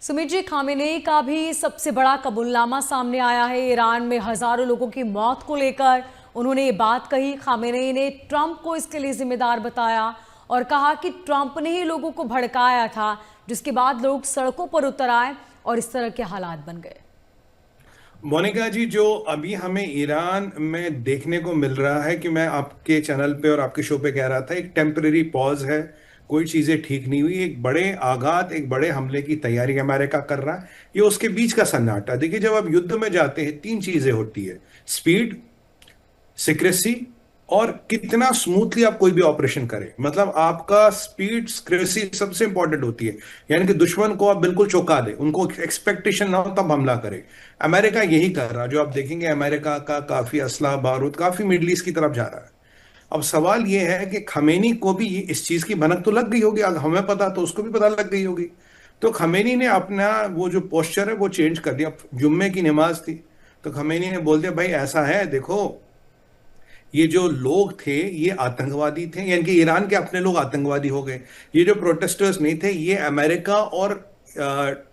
Sumit ji, Khamenei का भी सबसे बड़ा कबूलनामा सामने आया है। ईरान में हजारों लोगों की मौत को लेकर उन्होंने ये बात कही। खामेनेई ने ट्रंप को इसके लिए जिम्मेदार बताया और कहा कि ट्रंप ने ही लोगों को भड़काया था, जिसके बाद लोग सड़कों पर उतर आए और इस तरह के हालात बन गए। मोनिका जी, जो अभी हमें ईरान में देखने को मिल रहा है कि मैं आपके चैनल पे और आपके शो पे कह रहा था, एक टेम्परेरी पॉज है। कोई चीजें ठीक नहीं हुई, एक बड़े आघात, एक बड़े हमले की तैयारी अमेरिका कर रहा है। ये उसके बीच का सन्नाटा। देखिए, जब आप युद्ध में जाते हैं तीन चीजें होती है: स्पीड, सिक्रेसी और कितना स्मूथली आप कोई भी ऑपरेशन करें। मतलब आपका स्पीड, सिक्रेसी सबसे इंपॉर्टेंट होती है। यानी कि दुश्मन को आप बिल्कुल चौंका दे, उनको एक्सपेक्टेशन ना हो तब हमला करे। अमेरिका यही कर रहा है। जो आप देखेंगे, अमेरिका का काफी असला बारूद काफी मिडल ईस्ट की तरफ जा रहा है। अब सवाल यह है कि खमेनी को भी इस चीज की भनक तो लग गई होगी। अगर हमें पता तो उसको भी पता लग गई होगी। तो खमेनी ने अपना वो जो पोस्चर है वो चेंज कर दिया। जुम्मे की नमाज थी तो खमेनी ने बोल दिया, भाई ऐसा है, देखो ये जो लोग थे ये आतंकवादी थे, यानी कि ईरान के अपने लोग आतंकवादी हो गए। ये जो प्रोटेस्टर्स नहीं थे, ये अमेरिका और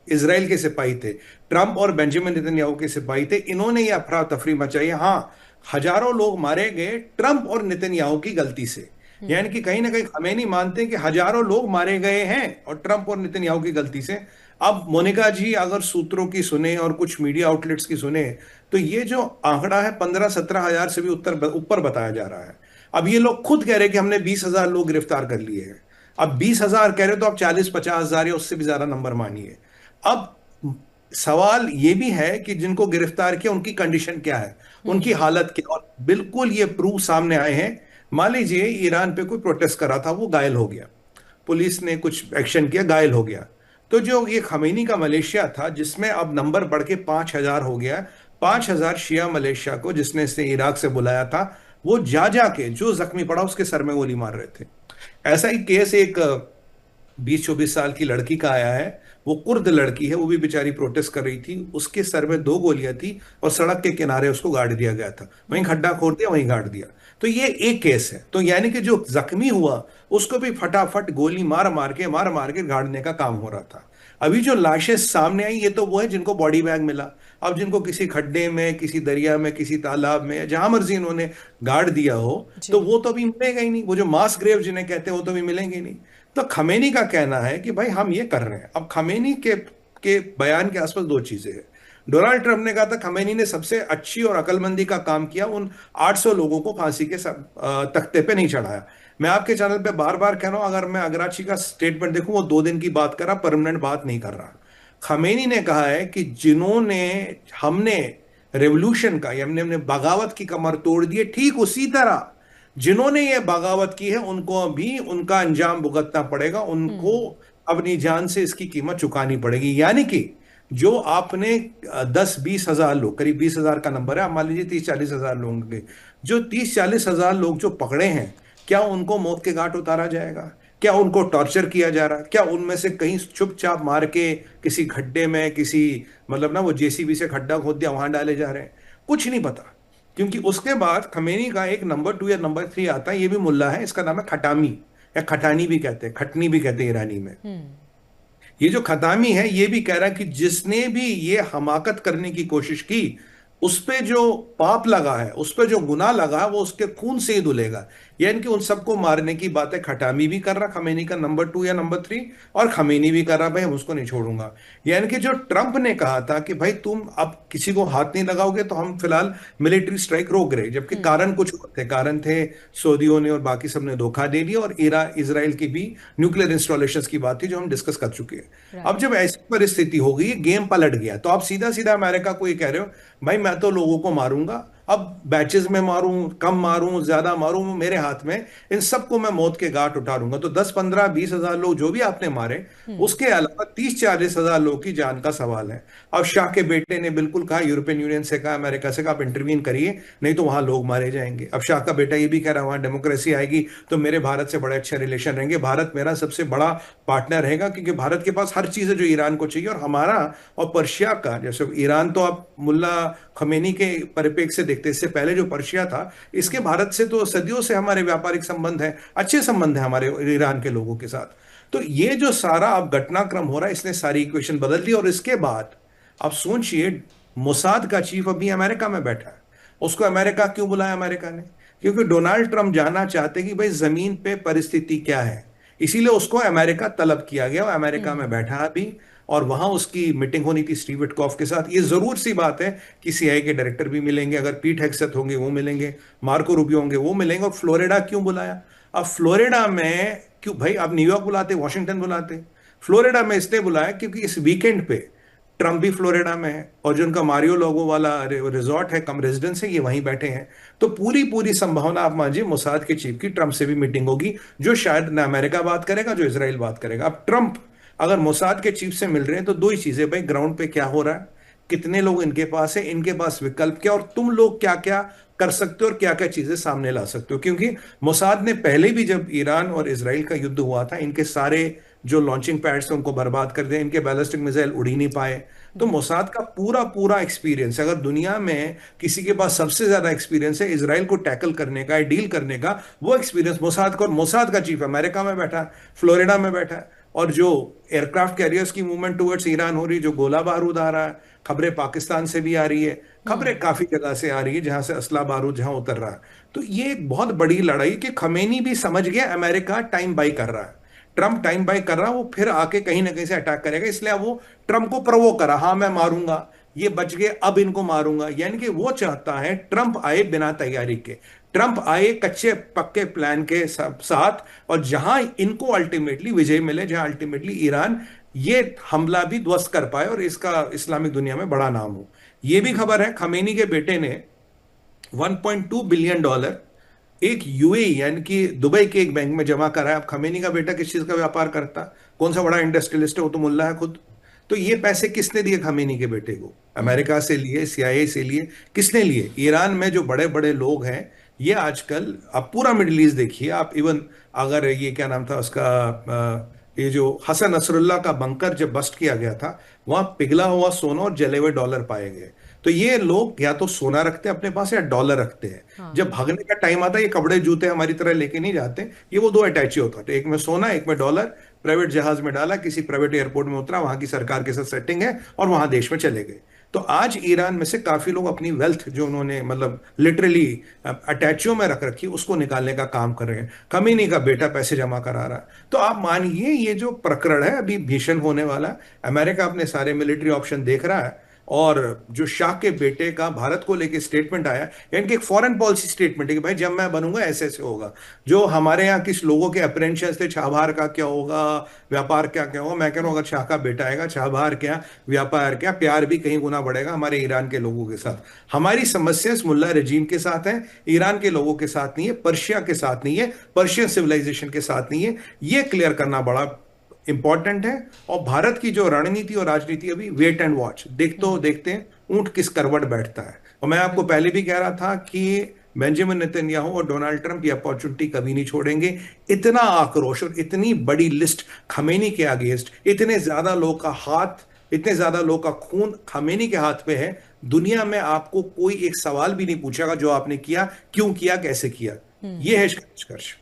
इसराइल के सिपाही थे। ट्रंप और बेंजामिन नेतन्याहू के सिपाही थे। इन्होंने ये अफरा तफरी मचाई। हाँ, हजारों लोग मारे गए ट्रंप और नेतन्याहू की गलती से। यानी कि कहीं ना कहीं हमें नहीं मानते हैं कि हजारों लोग मारे गए हैं और ट्रंप और नेतन्याहू की गलती से। अब मोनिका जी, अगर सूत्रों की सुने और कुछ मीडिया आउटलेट्स की सुने, तो ये जो आंकड़ा है 15-17 हजार से भी ऊपर बताया जा रहा है। अब ये लोग खुद कह रहे हैं कि हमने 20 हजार लोग गिरफ्तार कर लिए हैं। अब 20 हजार कह रहे हो तो आप 40-50 हजार या उससे भी ज्यादा नंबर मानिए। अब सवाल ये भी है कि जिनको गिरफ्तार किया उनकी कंडीशन क्या है, उनकी हालत क्या। और बिल्कुल ये प्रूफ सामने आए हैं। मान लीजिए ईरान पे कोई प्रोटेस्ट कर रहा था, वो घायल हो गया, पुलिस ने कुछ एक्शन किया, घायल हो गया। तो जो ये खमीनी का मलेशिया था, जिसमें अब नंबर बढ़ के 5 हजार हो गया, 5 हजार शिया मलेशिया को जिसने इसने इराक से बुलाया था, वो जा जाके जो जख्मी पड़ा उसके सर में गोली मार रहे थे। ऐसा ही केस एक 20-24 साल की लड़की का आया है। वो कुर्द लड़की है, वो भी बेचारी प्रोटेस्ट कर रही थी। उसके सर में 2 गोलियां थी और सड़क के किनारे उसको गाड़ दिया गया था। वहीं खड्डा खोद दिया, वहीं गाड़ दिया। तो ये एक केस है। तो यानी कि जो जख्मी हुआ उसको भी फटाफट गोली मार मार के गाड़ने का काम हो रहा था। अभी जो लाशें सामने आई, ये तो वो है जिनको बॉडी बैग मिला। अब जिनको किसी खड्डे में, किसी दरिया में, किसी तालाब में, जहां मर्जी इन्होंने गाड़ दिया हो, तो जी। वो तो अभी मिलेगा ही नहीं। वो जो मास ग्रेव जिन्हें कहते हैं वो तो अभी मिलेंगे ही नहीं। तो खमेनी का कहना है कि भाई हम ये कर रहे हैं। अब खमेनी के बयान के आसपास दो चीजें हैं। डोनाल्ड ट्रंप ने कहा था खमेनी ने सबसे अच्छी और अकलमंदी का काम किया, उन 800 लोगों को फांसी के तख्ते पे नहीं चढ़ाया। मैं आपके चैनल पे बार बार कह रहा हूं, अगर मैं अगराची का स्टेटमेंट देखूं, वो 2 दिन की बात कर रहा, परमानेंट बात नहीं कर रहा। खमेनी ने कहा है कि जिन्होंने, हमने रेवोल्यूशन का, या हमने बगावत की कमर तोड़ दी है, ठीक उसी तरह जिन्होंने ये बगावत की है उनको भी उनका अंजाम भुगतना पड़ेगा। उनको अपनी जान से इसकी कीमत चुकानी पड़ेगी। यानी कि जो आपने 10-20 हजार लोग, करीब 20 हजार का नंबर है, आप मान लीजिए 30-40 हजार लोग के, जो 30-40 हजार लोग जो पकड़े हैं, क्या उनको मौत के घाट उतारा जाएगा? क्या उनको टॉर्चर किया जा रहा है? क्या उनमें से कहीं चुपचाप मार के किसी खड्डे में, किसी, मतलब ना, वो जेसीबी से खड्डा खोद दिया वहां डाले जा रहे हैं? कुछ नहीं पता। क्योंकि उसके बाद खमेनी का एक नंबर 2 या नंबर 3 आता है। ये भी मुल्ला है, इसका नाम है खटामी, या खटानी भी कहते हैं, खटनी भी कहते हैं ईरानी में। ये जो खतामी है ये भी कह रहा है कि जिसने भी ये हमाकत करने की कोशिश की, उस पे जो पाप लगा है, उस पे जो गुनाह लगा है, वो उसके खून से ही धुलेगा। यानी कि उन सबको मारने की बातें खटामी भी कर रहा, खमेनी का नंबर 2 या नंबर 3, और खमेनी भी कर रहा, भाई हम उसको नहीं छोड़ूंगा। यानी कि जो ट्रंप ने कहा था कि भाई तुम अब किसी को हाथ नहीं लगाओगे तो हम फिलहाल मिलिट्री स्ट्राइक रोक रहे, जबकि कारण कुछ और थे। कारण थे सऊदियों ने और बाकी सबने धोखा दे दिया, और इसराइल की भी न्यूक्लियर इंस्टॉलेशन की बात थी, जो हम डिस्कस कर चुके हैं। अब राइट। जब ऐसी परिस्थिति हो गई, गेम पलट गया, तो आप सीधा सीधा अमेरिका को ये कह रहे हो, भाई मैं तो लोगों को मारूंगा, अब बैचेस में मारूं, कम मारूं, ज्यादा मारूं, मेरे हाथ में, इन सबको मैं मौत के घाट उठा लूंगा। तो 10-15-20 हजार लोग जो भी आपने मारे, उसके अलावा 30-40 हजार लोग की जान का सवाल है। अब शाह के बेटे ने बिल्कुल कहा, यूरोपियन यूनियन से कहा, अमेरिका से कहा, आप इंटरवीन करिए, नहीं तो वहां लोग मारे जाएंगे। अब शाह का बेटा ये भी कह रहा है वहां डेमोक्रेसी आएगी तो मेरे भारत से बड़े अच्छे रिलेशन रहेंगे, भारत मेरा सबसे बड़ा पार्टनर रहेगा, क्योंकि भारत के पास हर चीज है जो ईरान को चाहिए। और हमारा और पर्शिया का, जैसे ईरान तो आप मुल्ला खमेनी के परिप्रेक्ष्य से देखते, इससे पहले जो पर्शिया था, इसके भारत से तो सदियों से हमारे व्यापारिक संबंध है, अच्छे संबंध है हमारे ईरान के लोगों के साथ। तो ये जो सारा अब घटनाक्रम हो रहा है, इसने सारी इक्वेशन बदल दी। और इसके बाद आप सोचिए, मोसाद का चीफ अभी अमेरिका में बैठा है। उसको अमेरिका क्यों बुलाया अमेरिका ने? क्योंकि डोनाल्ड ट्रंप जानना चाहते कि भाई जमीन पे परिस्थिति क्या है, इसीलिए उसको अमेरिका तलब किया गया। वो अमेरिका में बैठा अभी, और वहां उसकी मीटिंग होनी थी स्टीव विटकॉफ के साथ। ये जरूर सी बात है कि सीआईए के डायरेक्टर भी मिलेंगे, अगर पीट हेग्सेथ होंगे वो मिलेंगे, मार्को रूबियो होंगे वो मिलेंगे। और फ्लोरिडा क्यों बुलाया? अब फ्लोरिडा में क्यों भाई? आप न्यूयॉर्क बुलाते, वॉशिंगटन बुलाते, फ्लोरिडा में इसलिए बुलाया क्योंकि इस वीकेंड पे ट्रंप भी फ्लोरिडा में है, और जो उनका मारियो लोगो वाला रिजॉर्ट है, कम रेजिडेंस है, ये वहीं बैठे हैं। तो पूरी पूरी संभावना आप मानिए मोसाद के चीफ की ट्रंप से भी मीटिंग होगी, जो शायद ना अमेरिका बात करेगा, जो इजराइल बात करेगा। अब ट्रंप अगर मोसाद के चीफ से मिल रहे हैं तो दो ही चीजें भाई, ग्राउंड पे क्या हो रहा है, कितने लोग इनके पास है, इनके पास विकल्प क्या, और तुम लोग क्या क्या कर सकते हो और क्या क्या चीजें सामने ला सकते हो। क्योंकि मोसाद ने पहले भी, जब ईरान और इसराइल का युद्ध हुआ था, इनके सारे जो लॉन्चिंग पैड्स थे उनको बर्बाद कर दिया, इनके बैलिस्टिक मिसाइल उड़ ही नहीं पाए। तो मोसाद का पूरा पूरा एक्सपीरियंस, अगर दुनिया में किसी के पास सबसे ज्यादा एक्सपीरियंस है इसराइल को टैकल करने का, डील करने का, वो एक्सपीरियंस मोसाद का। और मोसाद का चीफ अमेरिका में बैठा है, फ्लोरिडा में बैठा है, और जो एयरक्राफ्ट कैरियर्स की मूवमेंट टुवर्ड्स ईरान हो रही है, जो गोला बारूद आ रहा है, खबरें पाकिस्तान से भी आ रही है, खबरें काफी जगह से आ रही है जहां से असला बारूद जहां उतर रहा है। तो ये एक बहुत बड़ी लड़ाई कि खमेनी भी समझ गया अमेरिका टाइम बाई कर रहा है, ट्रंप टाइम बाई कर रहा है, वो फिर आके कहीं ना कहीं से अटैक करेगा, इसलिए वो ट्रंप को प्रोवोक करा, हाँ मैं मारूंगा, ये बच गए अब इनको मारूंगा। यानी कि वो चाहता है ट्रंप आए बिना तैयारी के, ट्रंप आए कच्चे पक्के प्लान के साथ, और जहां इनको अल्टीमेटली विजय मिले, जहां अल्टीमेटली ईरान ये हमला भी ध्वस्त कर पाए और इसका इस्लामिक दुनिया में बड़ा नाम हो। ये भी खबर है खमेनी के बेटे ने $1.2 बिलियन एक यूएई यानी कि दुबई के एक बैंक में जमा करा है। अब खमेनी का बेटा किस चीज का व्यापार करता, कौन सा बड़ा इंडस्ट्रियलिस्ट है, वो तो मुल्ला है खुद। तो ये पैसे किसने दिए खमेनी के बेटे को? अमेरिका से लिए, सीआईए से लिए, किसने लिए? ईरान में जो बड़े बड़े लोग हैं, ये आजकल आप पूरा मिडिल ईस्ट देखिए आप, इवन अगर ये क्या नाम था उसका, ये जो हसन नसरुल्लाह का बंकर जब बस्ट किया गया था, वहां पिघला हुआ सोना और जले हुए डॉलर पाए गए। तो ये लोग या तो सोना रखते हैं अपने पास या डॉलर रखते हैं। हाँ। जब भागने का टाइम आता है, ये कपड़े जूते हमारी तरह लेके नहीं जाते, ये वो दो अटैची होता है, एक में सोना एक में डॉलर, प्राइवेट जहाज में डाला, किसी प्राइवेट एयरपोर्ट में उतरा, वहां की सरकार के साथ सेटिंग है, और वहां देश में चले गए। तो आज ईरान में से काफी लोग अपनी वेल्थ जो उन्होंने मतलब लिटरली अटैचियों में रख रखी, उसको निकालने का काम कर रहे हैं। खमीनी का बेटा पैसे जमा करा रहा है। तो आप मानिए ये जो प्रकरण है अभी भीषण होने वाला है। अमेरिका अपने सारे मिलिट्री ऑप्शन देख रहा है, और जो शाह के बेटे का भारत को लेके स्टेटमेंट आया, यानी कि एक फॉरेन पॉलिसी स्टेटमेंट है कि भाई जब मैं बनूंगा ऐसे ऐसे होगा। जो हमारे यहाँ किस लोगों के अप्रेंशियस थे, छाभार का क्या होगा, व्यापार क्या क्या होगा, मैं कह रहा हूँ अगर शाह का बेटा आएगा, छाभार क्या, व्यापार क्या, प्यार भी कहीं गुना बढ़ेगा हमारे ईरान के लोगों के साथ। हमारी समस्या इस मुल्ला रेजीम के साथ है, ईरान के लोगों के साथ नहीं है, पर्शिया के साथ नहीं है, पर्शियन सिविलाइजेशन के साथ नहीं है। ये क्लियर करना बड़ा इंपॉर्टेंट है। और भारत की जो रणनीति और राजनीति, अभी वेट एंड वॉच, देखते हैं ऊंट किस करवट बैठता है। और मैं आपको पहले भी कह रहा था कि बेंजामिन नेतन्याहू और डोनाल्ड ट्रंप ये अपॉर्चुनिटी कभी नहीं छोड़ेंगे। इतना आक्रोश और इतनी बड़ी लिस्ट खमेनी के अगेंस्ट, इतने ज्यादा लोग का हाथ, इतने ज्यादा लोग का खून खमेनी के हाथ पे है, दुनिया में आपको कोई एक सवाल भी नहीं पूछेगा जो आपने किया, क्यों किया, कैसे किया। ये है इसका निष्कर्ष।